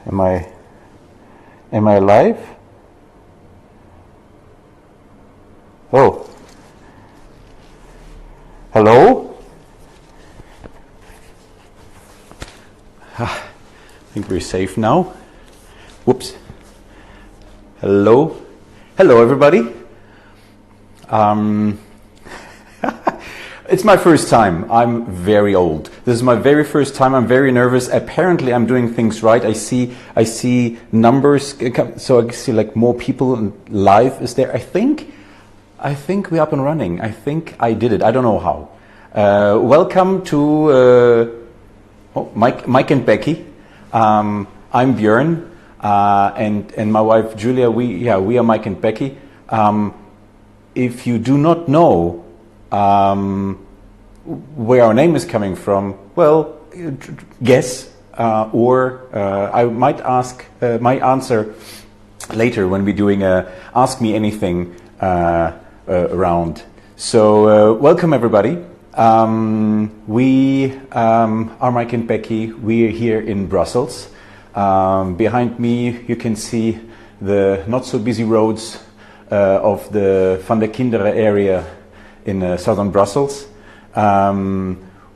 Am I live? Oh. Hello? I think we're safe now. Whoops. Hello. Hello, everybody. It's my first time. I'm very old. This is my very first time. I'm very nervous. Apparently, I'm doing things right. I see numbers, so I see like more people live is there. I think we're up and running. I think I did it. I don't know how. Welcome to Mike and Becky. I'm Björn, and my wife Julia. We are Mike and Becky. If you do not know where our name is coming from, well, guess, or I might answer later when we're doing a Ask Me Anything round. So welcome everybody. We are Mike and Becky. We are here in Brussels. Behind me you can see the not so busy roads of the Van der Kinderen area in southern Brussels.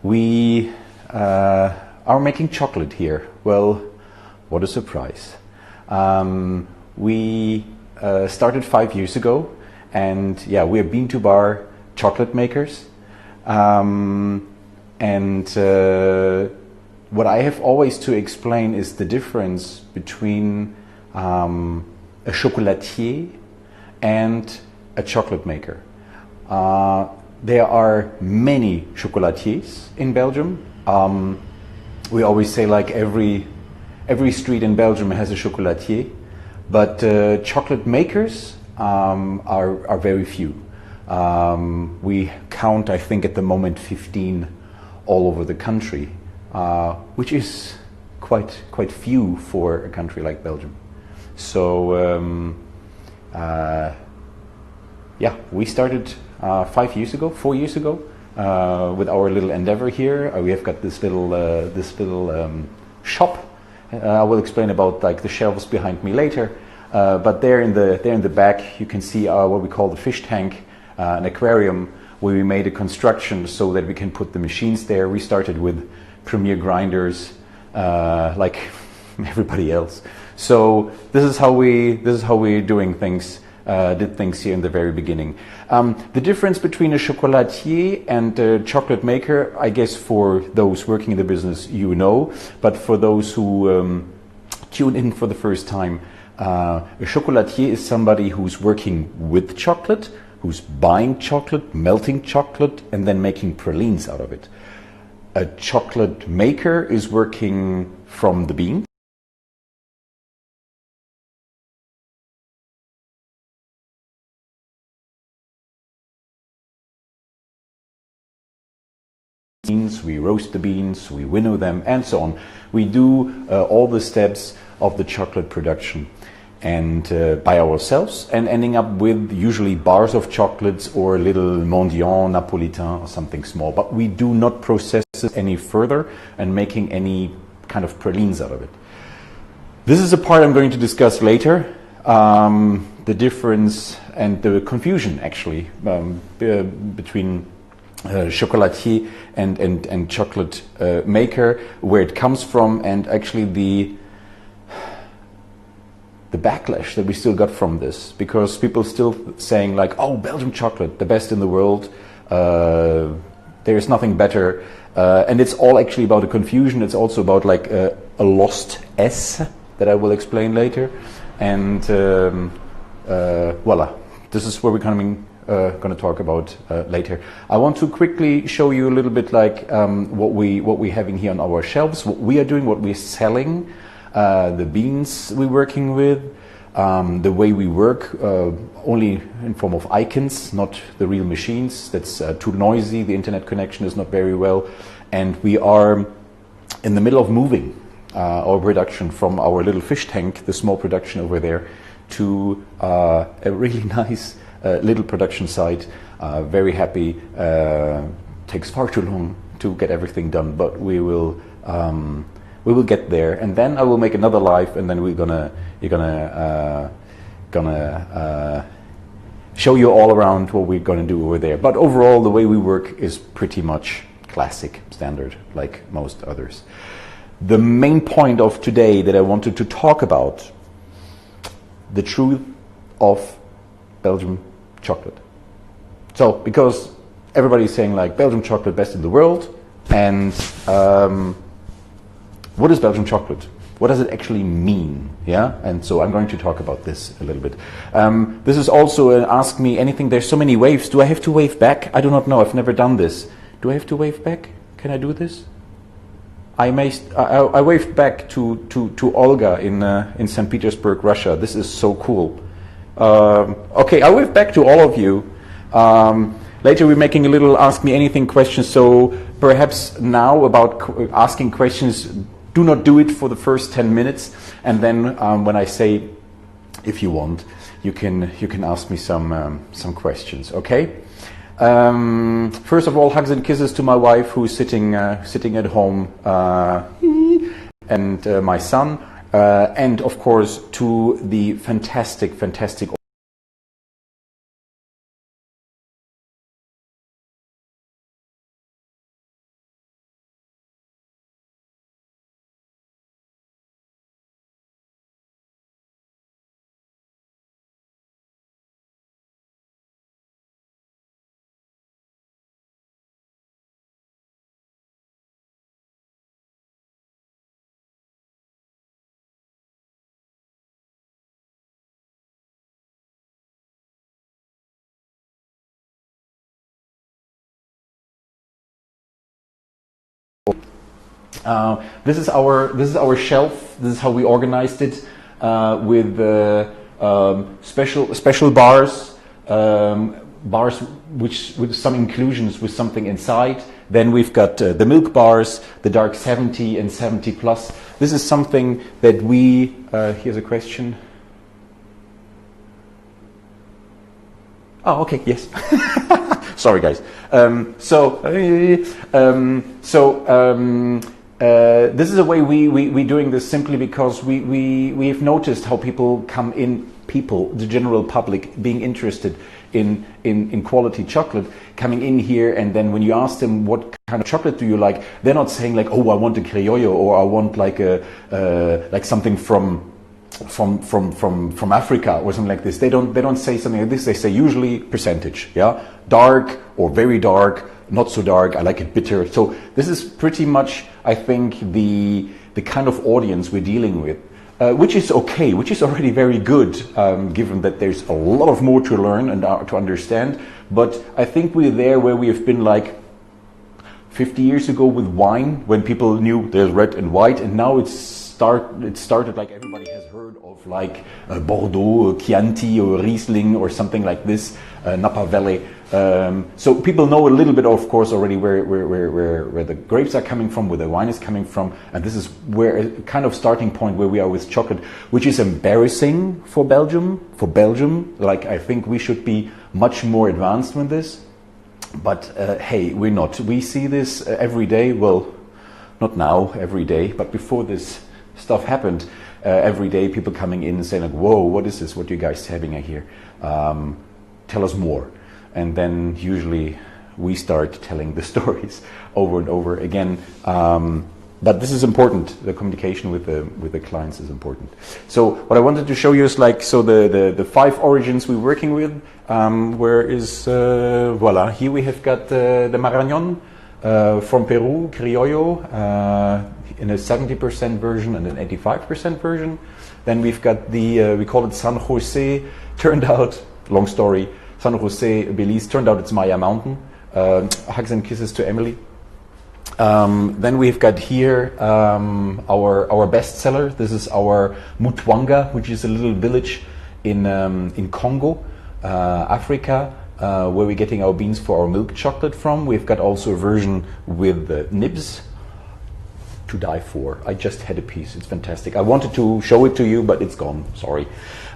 We are making chocolate here. Well, what a surprise. We started 5 years ago, and we are bean to bar chocolate makers. And what I have always to explain is the difference between a chocolatier and a chocolate maker. There are many chocolatiers in Belgium. We always say like every street in Belgium has a chocolatier, but chocolate makers are very few. We count, I think, at the moment 15 all over the country, which is quite few for a country like Belgium. So we started 4 years ago, with our little endeavor here. We have got this little shop. I will explain about like the shelves behind me later. But there in the back, you can see what we call the fish tank, an aquarium where we made a construction so that we can put the machines there. We started with Premier grinders, like everybody else. So this is how we're doing things. Did things here in the very beginning. The difference between a chocolatier and a chocolate maker, I guess for those working in the business, you know, but for those who tune in for the first time, a chocolatier is somebody who's working with chocolate, who's buying chocolate, melting chocolate, and then making pralines out of it. A chocolate maker is working from the bean. We roast the beans, we winnow them, and so on. We do all the steps of the chocolate production, and by ourselves, and ending up with usually bars of chocolates or a little mendiant, napolitain, or something small. But we do not process it any further and making any kind of pralines out of it. This is a part I'm going to discuss later. The difference and the confusion actually between chocolatier and chocolate maker, where it comes from, and actually the backlash that we still got from this, because people still saying like, oh, Belgian chocolate, the best in the world, there is nothing better, and it's all actually about a confusion. It's also about like a lost S that I will explain later, and voila, this is where we're coming. Going to talk about later. I want to quickly show you a little bit like what we're having here on our shelves, what we are doing, what we're selling, the beans we're working with, the way we work, only in form of icons, not the real machines. That's too noisy. The internet connection is not very well, and we are in the middle of moving our production from our little fish tank, the small production over there, to a really nice little production site. Very happy. Takes far too long to get everything done, but we will We will get there, and then I will make another live, and then you're gonna show you all around what we're gonna do over there. But overall, the way we work is pretty much classic, standard, like most others. The main point of today that I wanted to talk about, the truth of Belgium chocolate. So, because everybody's saying like Belgium chocolate best in the world, and what is Belgian chocolate? What does it actually mean? Yeah, and so I'm going to talk about this a little bit. This is also an Ask Me Anything. There's so many waves. Do I have to wave back? I do not know. I've never done this. Do I have to wave back? Can I do this? I waved back to Olga in St. Petersburg, Russia. This is so cool. Okay, I waved back to all of you. Later we're making a little Ask Me Anything question, so perhaps now about asking questions, do not do it for the first 10 minutes, and then when I say, if you want, you can ask me some questions, okay? First of all, hugs and kisses to my wife, who's sitting at home, and my son, and of course to the fantastic this is our shelf. This is how we organized it, with special bars, which with some inclusions with something inside. Then we've got the milk bars, the dark 70 and 70 plus. This is something that we. Here's a question. Oh, okay. Yes. Sorry, guys. This is a way we doing this simply because we've noticed how people come in, the general public being interested in quality chocolate, coming in here, and then when you ask them what kind of chocolate do you like, they're not saying like, oh, I want a criollo, or I want like like something from Africa or something like this. They don't say something like this. They say usually percentage, yeah, dark or very dark, not so dark. I like it bitter. So this is pretty much, I think, the kind of audience we're dealing with, which is okay, which is already very good, given that there's a lot of more to learn and to understand. But I think we're there where we have been like 50 years ago with wine, when people knew there's red and white, and now it started like everybody has heard of like Bordeaux, Chianti, or Riesling, or something like this, Napa Valley. So people know a little bit, of course, already where the grapes are coming from, where the wine is coming from, and this is where a kind of starting point where we are with chocolate, which is embarrassing for Belgium. Like, I think we should be much more advanced with this, but hey, we're not. We see this every day. Well, not now every day, but before this stuff happened, every day people coming in and saying like, whoa, what is this? What are you guys having here? Tell us more. And then usually we start telling the stories over and over again. But this is important. The communication with the clients is important. So what I wanted to show you is like, so the 5 origins we're working with. Where is voila? Here we have got the Marañón from Peru, Criollo, in a 70% version and an 85% version. Then we've got the we call it San Jose. Turned out, long story. San Jose, Belize. Turned out it's Maya Mountain. Hugs and kisses to Emily. Then we've got here our bestseller. This is our Mutwanga, which is a little village in Congo, Africa, where we're getting our beans for our milk chocolate from. We've got also a version with nibs. To die for. I just had a piece. It's fantastic. I wanted to show it to you, but it's gone. Sorry.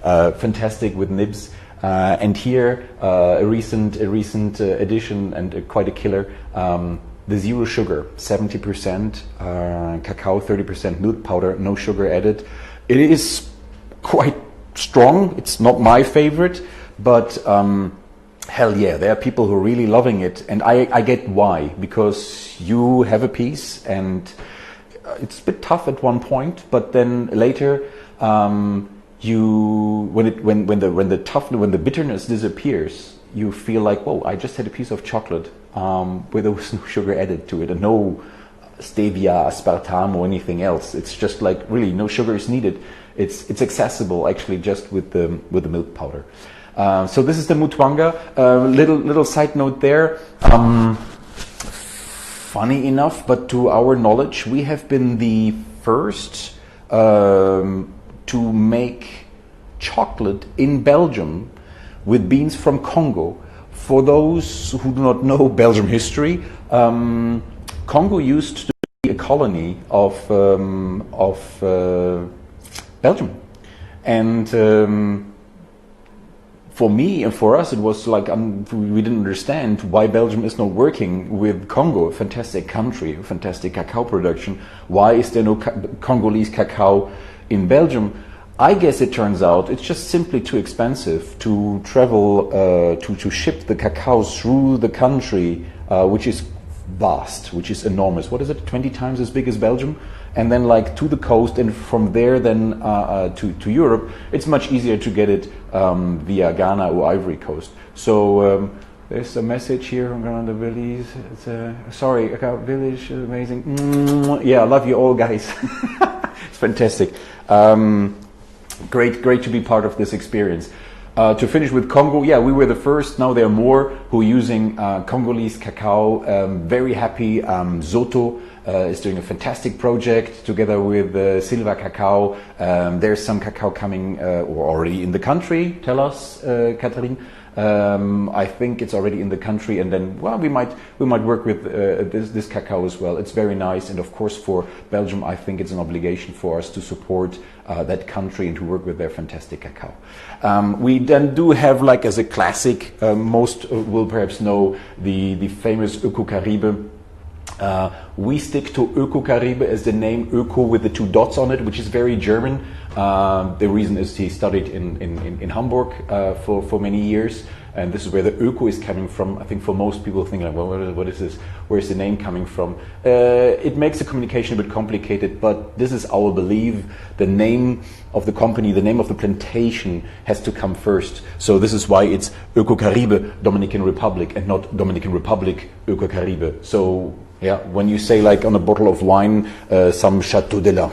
Fantastic with nibs. And here a recent addition and quite a killer. the zero sugar, 70% cacao, 30% milk powder, no sugar added. It is quite strong. It's not my favorite, but hell yeah, there are people who are really loving it, and I get why, because you have a piece and it's a bit tough at one point, but then later when the bitterness disappears, you feel like, whoa, I just had a piece of chocolate where there was no sugar added to it and no stevia, aspartame or anything else. It's just like really no sugar is needed. It's accessible actually just with the milk powder. So this is the Mutwanga. Little side note there. Funny enough, but to our knowledge, we have been the first to make chocolate in Belgium with beans from Congo. For those who do not know Belgium history, Congo used to be a colony of Belgium, and for me and for us, it was like we didn't understand why Belgium is not working with Congo, a fantastic country, a fantastic cacao production. Why is there no Congolese cacao in Belgium? I guess it turns out it's just simply too expensive to travel, to ship the cacao through the country, which is vast, which is enormous. What is it, 20 times as big as Belgium? And then like to the coast, and from there then to Europe. It's much easier to get it via Ghana or Ivory Coast. So there's a message here from Ghana Village. It's sorry, Village is amazing. Yeah, I love you all, guys. It's fantastic. Great to be part of this experience. To finish with Congo, yeah, we were the first. Now there are more who are using Congolese cacao. Very happy. Zoto is doing a fantastic project together with Silva Cacao. There's some cacao coming or already in the country. Tell us, Catherine. I think it's already in the country, and then well, we might work with this cacao as well. It's very nice, and of course for Belgium, I think it's an obligation for us to support that country and to work with their fantastic cacao. We then do have, like as a classic, most will perhaps know the famous Öko-Caribe. We stick to Öko-Caribe as the name, Öko with the two dots on it, which is very German. The reason is he studied in Hamburg for many years, and this is where the Öko is coming from. I think for most people think like, well, what is this? Where's the name coming from? It makes the communication a bit complicated, but this is our belief. The name of the company, the name of the plantation has to come first. So this is why it's Öko-Caribe Dominican Republic and not Dominican Republic Öko-Caribe. So yeah, when you say like on a bottle of wine, some Chateau de la,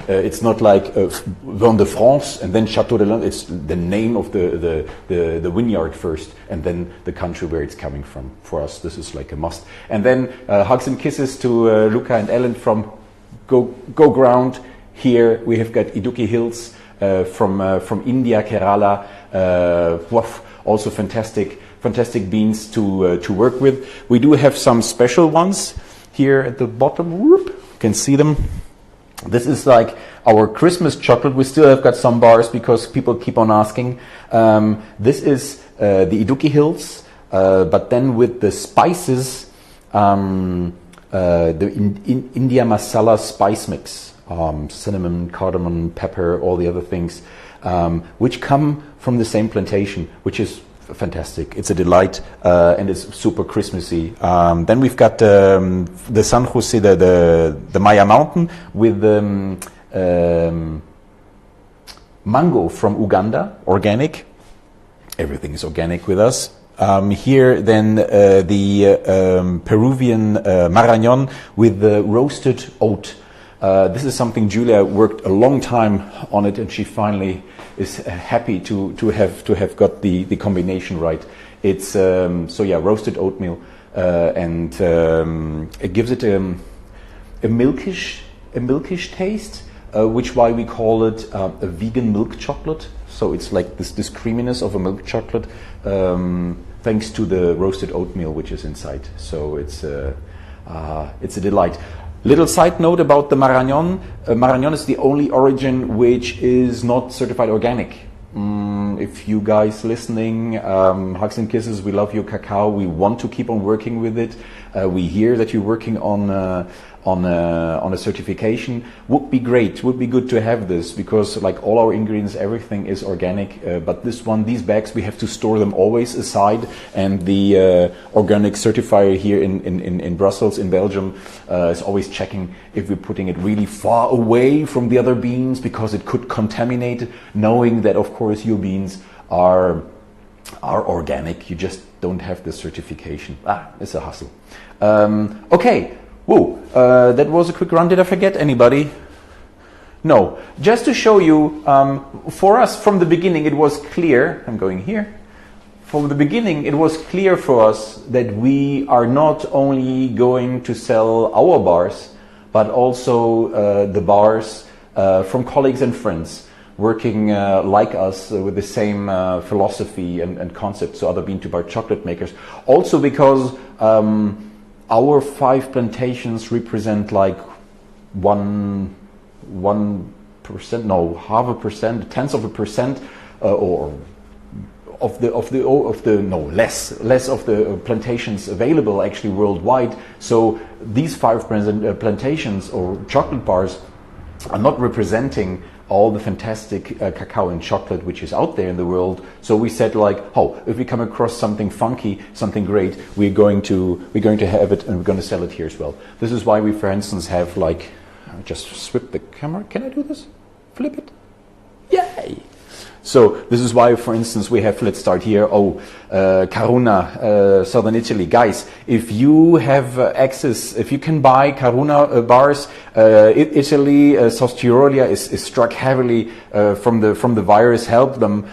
it's not like Vin de France and then Chateau de la. It's the name of the vineyard first, and then the country where it's coming from. For us, this is like a must. And then hugs and kisses to Luca and Ellen from Go Ground. Here we have got Iduki Hills from India, Kerala. Also fantastic beans to work with. We do have some special ones here at the bottom. Whoop, you can see them. This is like our Christmas chocolate. We still have got some bars because people keep on asking. This is the Iduki Hills, but then with the spices, the India Masala spice mix, cinnamon, cardamom, pepper, all the other things, which come from the same plantation, which is fantastic. It's a delight, and it's super Christmassy. Then we've got the San Jose, the Maya Mountain with mango from Uganda, organic. Everything is organic with us. Here then the Peruvian Marañón with the roasted oat. This is something Julia worked a long time on it, and she finally is happy to have got the combination right. It's so yeah, roasted oatmeal, and it gives it a milkish taste, which why we call it a vegan milk chocolate. So it's like this creaminess of a milk chocolate, thanks to the roasted oatmeal which is inside. So it's a delight. Little side note about the Marañón. Marañón is the only origin which is not certified organic. If you guys listening, hugs and kisses, we love your cacao. We want to keep on working with it. We hear that you're working on a certification. Would be great. Would be good to have this, because like all our ingredients, everything is organic. But these bags, we have to store them always aside. And the organic certifier here in Brussels, in Belgium, is always checking if we're putting it really far away from the other beans, because it could contaminate it, knowing that of course your beans are organic. You just don't have the certification. It's a hustle. Okay. Whoa, that was a quick run. Did I forget anybody? No. Just to show you, for us from the beginning it was clear, I'm going here, from the beginning it was clear for us that we are not only going to sell our bars, but also the bars from colleagues and friends working like us with the same philosophy and concept, so other bean-to-bar chocolate makers. Also because our 5 plantations represent like 1%, no, 0.5%, 0.1%, or less of the plantations available actually worldwide. So these 5 plantations or chocolate bars are not representing all the fantastic cacao and chocolate which is out there in the world. So we said like, if we come across something funky, something great, we're going to have it and we're going to sell it here as well. This is why we, for instance, have like, just swip the camera. Can I do this? Flip it? Yay! So this is why, for instance, we have, let's start here, Caruna, Southern Italy. Guys, if you have access, if you can buy Caruna bars, Italy, South Tyrolia is struck heavily from the virus. Help them.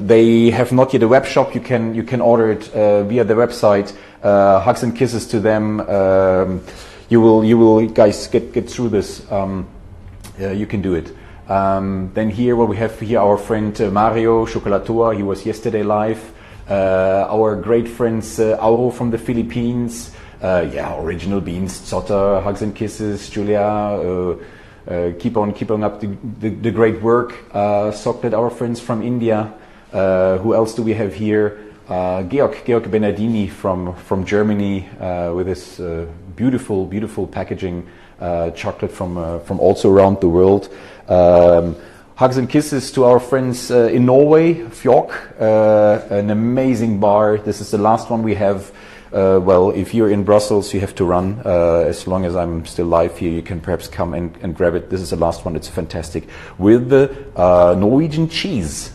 They have not yet a web shop. You can order it via the website. Hugs and kisses to them. You will guys get through this. You can do it. Then here, we have here our friend Mario Chocolatua. He was yesterday live. Our great friends Auro from the Philippines. Original beans. Zotter, hugs and kisses. Julia, keep on up the great work. Soklet, our friends from India. Who else do we have here? Georg Benadini from Germany with this beautiful packaging. Chocolate from also around the world. Hugs and kisses to our friends in Norway, Fjok, an amazing bar. This is the last one we have. If you're in Brussels, you have to run. As long as I'm still live here, you can perhaps come and grab it. This is the last one. It's fantastic. With the Norwegian cheese.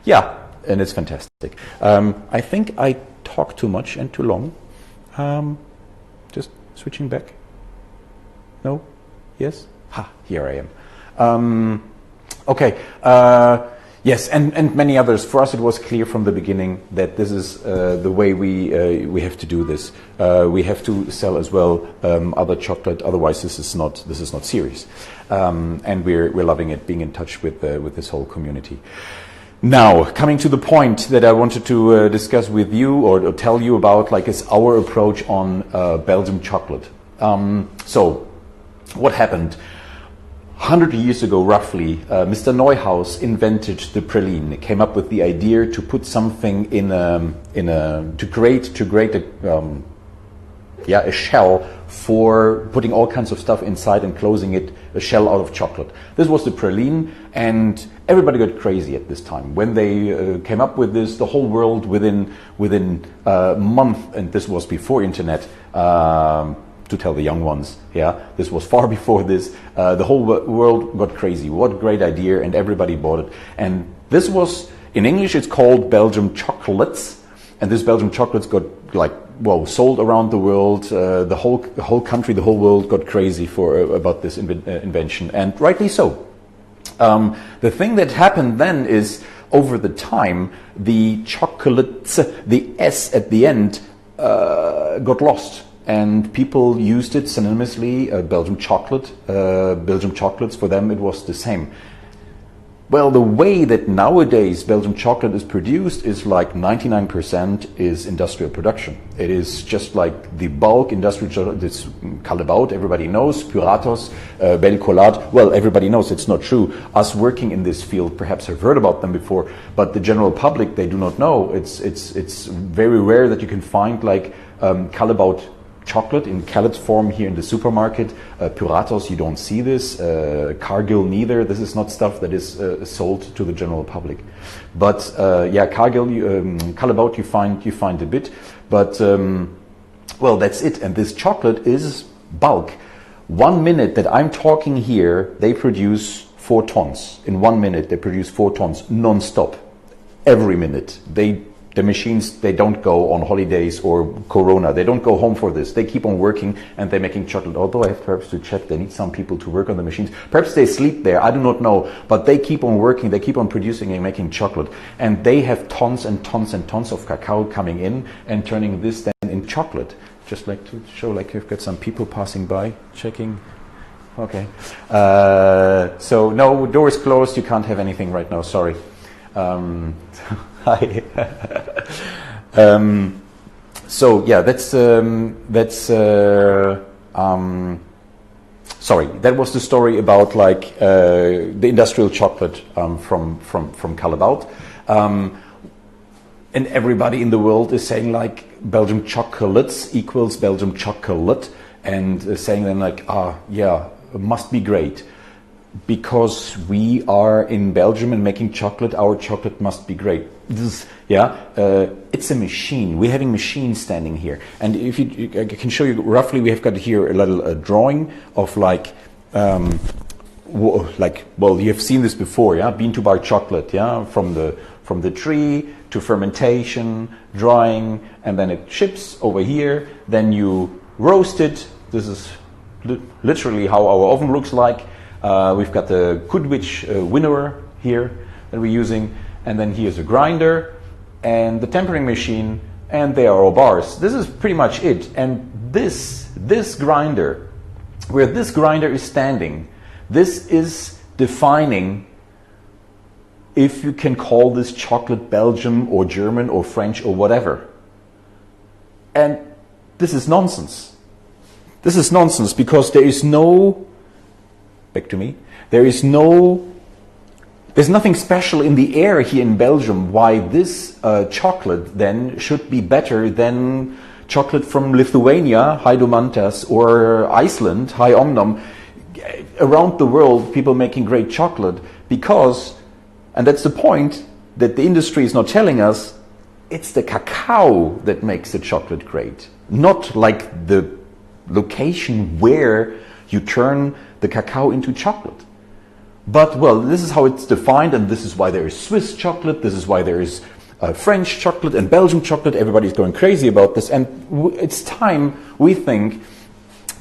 Yeah, and it's fantastic. I think I talked too much and too long. Just switching back. No? Yes? Here I am. Okay. Yes, and many others. For us, it was clear from the beginning that this is the way we have to do this. We have to sell as well other chocolate. Otherwise, this is not serious. And we're loving it, being in touch with this whole community. Now, coming to the point that I wanted to discuss with you or tell you about, like, is our approach on Belgium chocolate. So, what happened? 100 years ago, roughly, Mr. Neuhaus invented the praline. He came up with the idea to put something to create a shell for putting all kinds of stuff inside and closing it, a shell out of chocolate. This was the praline, and everybody got crazy at this time. When they came up with this, the whole world within a month, and this was before internet, to tell the young ones, this was far before this, the whole world got crazy. What a great idea, and everybody bought it. And this was, in English it's called Belgium chocolates, and this Belgium chocolates got sold around the world. The whole country, the whole world got crazy about this invention, and rightly so. The thing that happened then is, over the time, the chocolates, the S at the end, got lost. And people used it synonymously, Belgium chocolate, Belgium chocolates, for them it was the same. Well, the way that nowadays Belgian chocolate is produced is like 99% is industrial production. It is just like the bulk industrial chocolate. This Callebaut, everybody knows, Puratos, Belcolat. Well, everybody knows it's not true. Us working in this field perhaps have heard about them before, but the general public, they do not know. It's very rare that you can find like Callebaut chocolate in Callet's form here in the supermarket. Puratos, you don't see this. Cargill neither. This is not stuff that is sold to the general public. But yeah, Cargill, Callebaut, you find a bit. But well, that's it. And this chocolate is bulk. 1 minute that I'm talking here, they produce 4 tons. In 1 minute, they produce 4 tons non-stop. Every minute. The machines, they don't go on holidays or Corona. They don't go home for this. They keep on working and they're making chocolate. Although I have perhaps to check, they need some people to work on the machines. Perhaps they sleep there, I do not know. But they keep on working, they keep on producing and making chocolate. And they have tons and tons and tons of cacao coming in and turning this then in chocolate. Just like to show, like you've got some people passing by, checking. Okay. So no, doors closed, you can't have anything right now, sorry. Hi. So yeah, sorry, that was the story about like the industrial chocolate from Callebaut. And everybody in the world is saying like Belgium chocolates equals Belgium chocolate, and saying then like, yeah, it must be great. Because we are in Belgium and making chocolate, our chocolate must be great. This, yeah, it's a machine. We're having machines standing here, and if I can show you roughly, we have got here a little drawing of like, well, you have seen this before, yeah, bean to bar chocolate, yeah, from the tree to fermentation, drying, and then it ships over here. Then you roast it. This is literally how our oven looks like. We've got the Kudwich winnower here that we're using, and then here's a grinder and the tempering machine, and there are our bars. This is pretty much it. And this grinder, where this grinder is standing, this is defining if you can call this chocolate Belgium or German or French or whatever. And this is nonsense. This is nonsense because there is no... Back to me. There's nothing special in the air here in Belgium why this chocolate then should be better than chocolate from Lithuania, Hai Domantas, or Iceland, Hai Omnom. Around the world, people making great chocolate because, and that's the point that the industry is not telling us, it's the cacao that makes the chocolate great, not like the location where you turn the cacao into chocolate. But well, this is how it's defined, and this is why there is Swiss chocolate, this is why there is French chocolate and Belgian chocolate. Everybody's going crazy about this, and it's time, we think,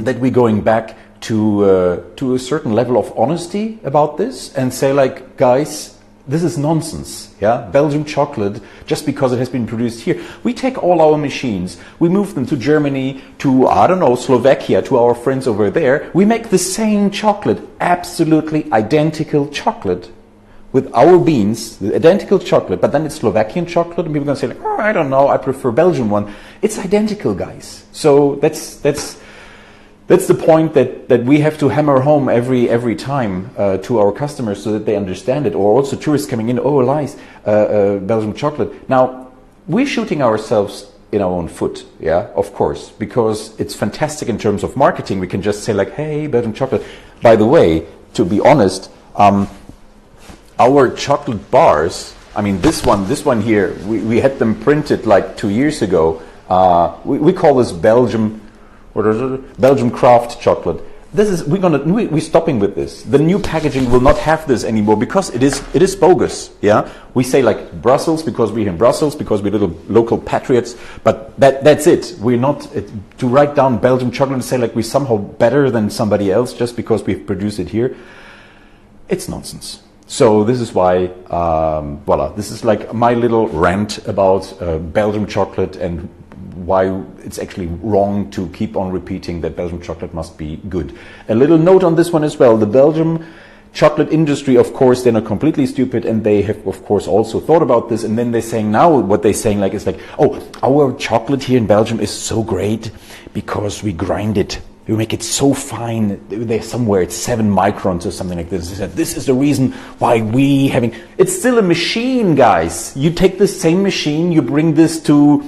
that we're going back to a certain level of honesty about this and say like, guys, this is nonsense, yeah? Belgian chocolate, just because it has been produced here. We take all our machines, we move them to Germany, to, I don't know, Slovakia, to our friends over there. We make the same chocolate, absolutely identical chocolate, with our beans, the identical chocolate, but then it's Slovakian chocolate, and people are going to say, like, oh, I don't know, I prefer Belgian one. It's identical, guys. So that's the point that we have to hammer home every time to our customers so that they understand it, or also tourists coming in, oh, lies, Belgian chocolate. Now, we're shooting ourselves in our own foot, yeah, of course, because it's fantastic in terms of marketing. We can just say like, hey, Belgian chocolate. By the way, to be honest, our chocolate bars, I mean, this one here, we had them printed like 2 years ago. We call this Belgium craft chocolate. This is we're stopping with this. The new packaging will not have this anymore because it is bogus. Yeah, we say like Brussels because we're in Brussels, because we're little local patriots. But that's it. We're not to write down Belgian chocolate and say like we're somehow better than somebody else just because we've produced it here. It's nonsense. So this is why, voila. This is like my little rant about Belgian chocolate and why it's actually wrong to keep on repeating that Belgian chocolate must be good. A little note on this one as well. The Belgium chocolate industry, of course, they're not completely stupid, and they have, of course, also thought about this. And then they're saying now, what they're saying like is like, oh, our chocolate here in Belgium is so great because we grind it. We make it so fine. There's somewhere it's 7 microns or something like this. They said, this is the reason why we having. It's still a machine, guys. You take the same machine, you bring this to,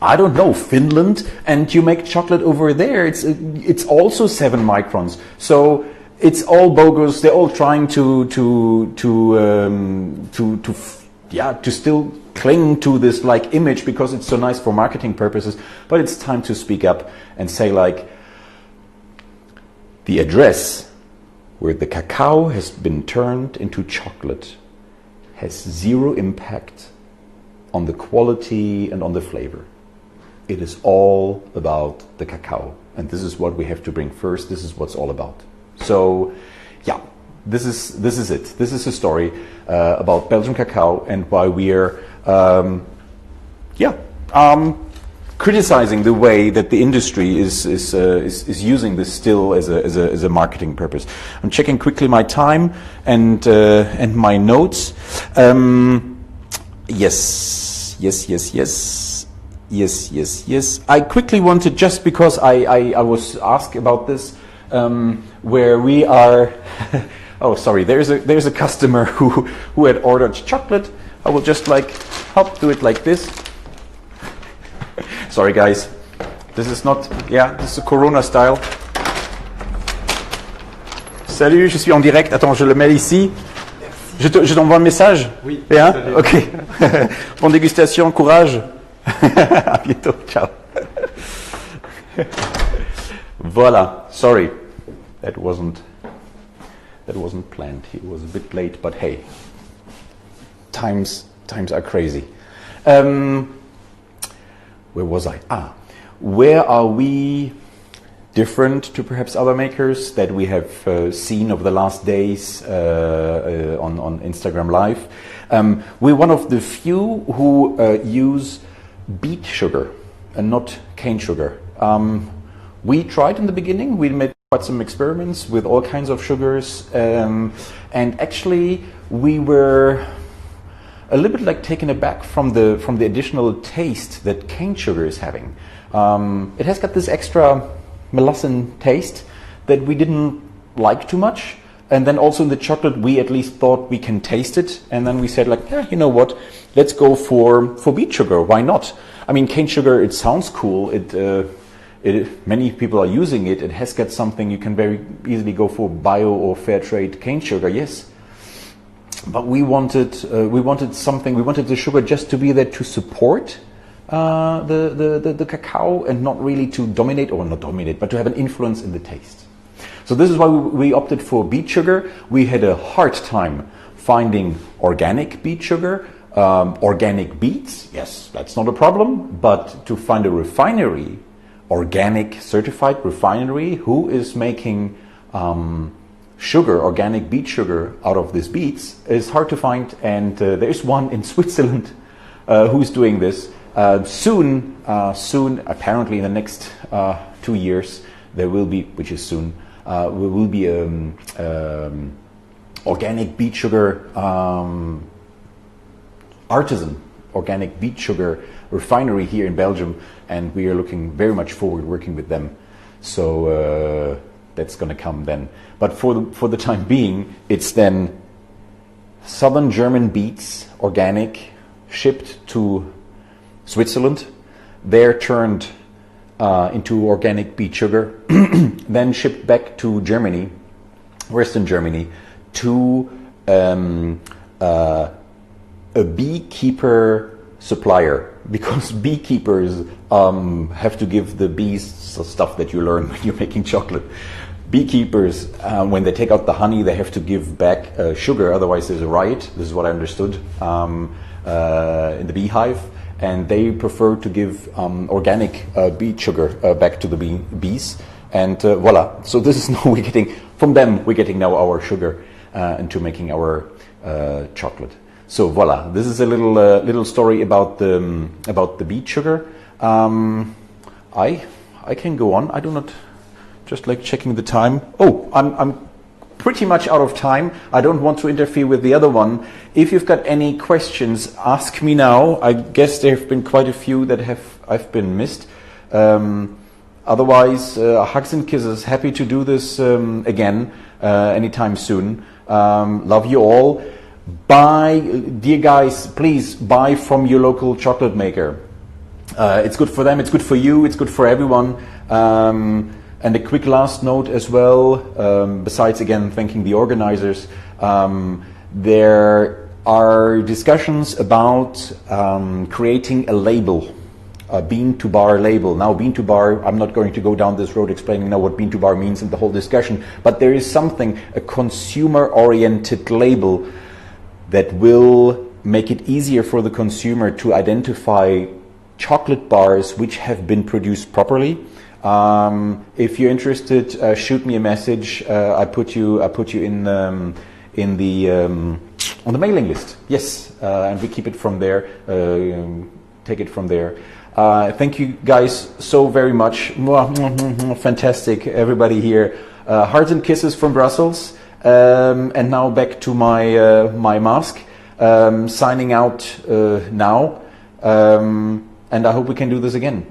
I don't know, Finland, and you make chocolate over there. It's also 7 microns. So it's all bogus. They're all trying to still cling to this like image because it's so nice for marketing purposes. But it's time to speak up and say like, the address where the cacao has been turned into chocolate has 0 impact on the quality and on the flavor. It is all about the cacao, and this is what we have to bring first. This is what's all about. So, yeah, this is it. This is a story about Belgian cacao and why we are, criticizing the way that the industry is using this still as a marketing purpose. I'm checking quickly my time and my notes. Yes. I quickly wanted, just because I was asked about this, where we are. Oh, sorry. There's a customer who had ordered chocolate. I will just help do it like this. Sorry guys, this is a Corona style. Salut, je suis en direct. Attends, je le mets ici. Je t'envoie un message. Oui. Bien, ok. Bonne dégustation, courage. À bientôt, ciao. Voilà. Sorry, that wasn't planned. He was a bit late, but hey, times are crazy. Where was I? Where are we different to perhaps other makers that we have seen over the last days on Instagram Live? We're one of the few who use beet sugar and not cane sugar. We tried in the beginning. We made quite some experiments with all kinds of sugars, and actually we were a little bit taken aback from the additional taste that cane sugar is having. It has got this extra melassin taste that we didn't like too much. And then also in the chocolate, we at least thought we can taste it. And then we said you know what? Let's go for beet sugar. Why not? I mean, cane sugar, it sounds cool. Many people are using it. It has got something. You can very easily go for bio or fair trade cane sugar. Yes. But we wanted something. We wanted the sugar just to be there to support the cacao and not really to dominate, or not dominate, but to have an influence in the taste. So this is why we opted for beet sugar. We had a hard time finding organic beet sugar, organic beets. Yes, that's not a problem. But to find a refinery, organic certified refinery, who is making sugar, organic beet sugar out of these beets, is hard to find, and there's one in Switzerland who's doing this. Soon, apparently in the next 2 years, there will be, which is soon, will be organic beet sugar artisan, organic beet sugar refinery here in Belgium, and we are looking very much forward working with them. So that's going to come then. But for the time being, it's then southern German beets, organic, shipped to Switzerland. They're turned into organic beet sugar, then shipped back to Germany, Western Germany, to a beekeeper supplier, because beekeepers have to give the bees stuff that you learn when you're making chocolate. Beekeepers, when they take out the honey, they have to give back sugar, otherwise there's a riot. This is what I understood in the beehive, and they prefer to give organic beet sugar back to the bees, and voila. So this is now we're getting now our sugar into making our chocolate. So voila, this is a little story about the beet sugar. I can go on. I do not. Just checking the time. Oh, I'm pretty much out of time. I don't want to interfere with the other one. If you've got any questions, ask me now. I guess there have been quite a few that I've been missed. Otherwise, hugs and kisses. Happy to do this again anytime soon. Love you all. Buy, dear guys, please buy from your local chocolate maker. It's good for them, it's good for you, it's good for everyone. And a quick last note as well, besides again thanking the organizers, there are discussions about creating a label, a bean to bar label. Now bean to bar, I'm not going to go down this road explaining now what bean to bar means in the whole discussion, but there is something, a consumer oriented label that will make it easier for the consumer to identify chocolate bars which have been produced properly. If you're interested, shoot me a message. I put you in the on the mailing list. Yes, and we keep it from there. Take it from there. Thank you guys so very much. Fantastic, everybody here. Hearts and kisses from Brussels. And now back to my my mask. Signing out now. And I hope we can do this again.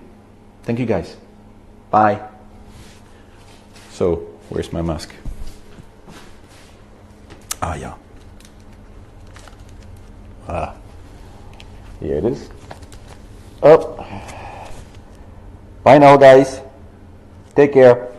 Thank you guys. Bye. So, where's my mask? Ah, yeah. Ah. Here it is. Oh. Bye now, guys. Take care.